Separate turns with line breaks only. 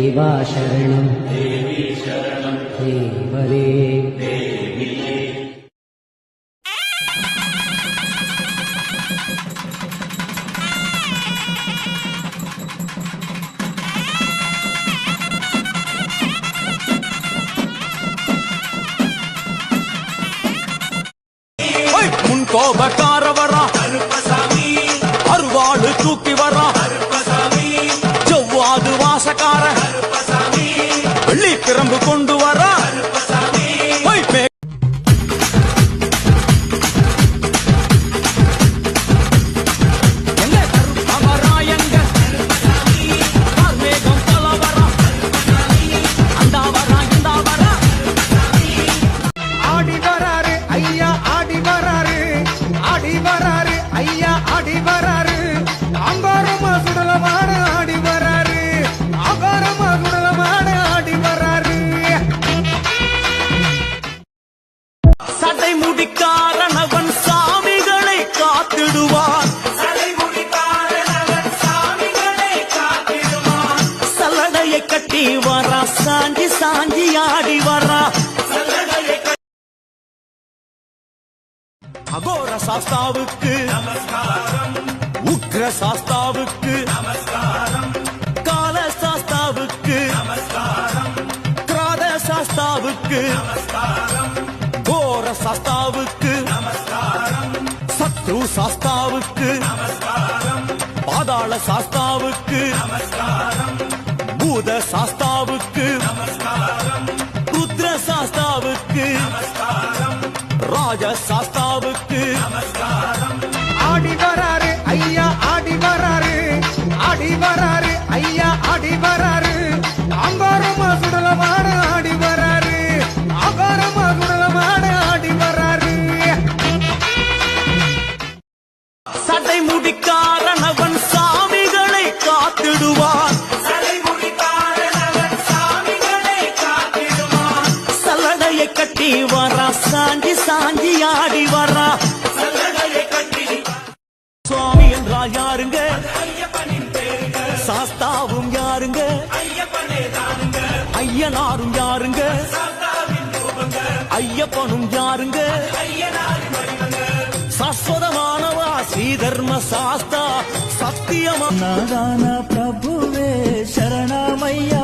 देवा शरणं देवरे
கோபக்காரவரா அருவாடு தூக்கி வரா ஜவ்வாது வாசக்கார வெள்ளி பிரம்பு கொண்டு வரா முடிக்காரணவன் சாமிகளை காத்திடுவான் சல்லடையை கட்டி வரா சாஞ்சி சாஞ்சி ஆடி வரா அகோர சாஸ்தாவுக்கு நமஸ்காரம் உக்ர சாஸ்தாவுக்கு நமஸ்காரம் கால சாஸ்தாவுக்கு நமஸ்காரம் கிராத சாஸ்தாவுக்கு நமஸ்காரம் சாஸ்தாவுக்கு நமஸ்காரம் சத்ரு சாஸ்தாவுக்கு நமஸ்காரம் பாதாள சாஸ்தாவுக்கு நமஸ்காரம் பூத சாஸ்தாவுக்கு நமஸ்காரம் ருத்ர சாஸ்தாவுக்கு நமஸ்காரம் ராஜ சாஸ்தாவுக்கு நமஸ்காரம்
ஆடி வராரு ஐயா ஆடி வராரு ஆடி வராரு ஐயா ஆடி வராரு அங்காரமா சுடலமான ஆடி வராரு அங்காரமா சுடலமான
சடை முடிக்காரணவன் சாமிகளை காத்திடுவான் சல்லடையை கட்டி வரா சாஞ்சி சாஞ்சி ஆடி வரா சுவாமி என்றால் யாருங்க சாஸ்தாவும் யாருங்க ஐயனாரும் யாருங்க ஐயப்பனும் யாருங்க சாஸ்வதமானவா ஸ்ரீதர்ம சாஸ்தா சத்தியமான
பிரபுவே சரணமையா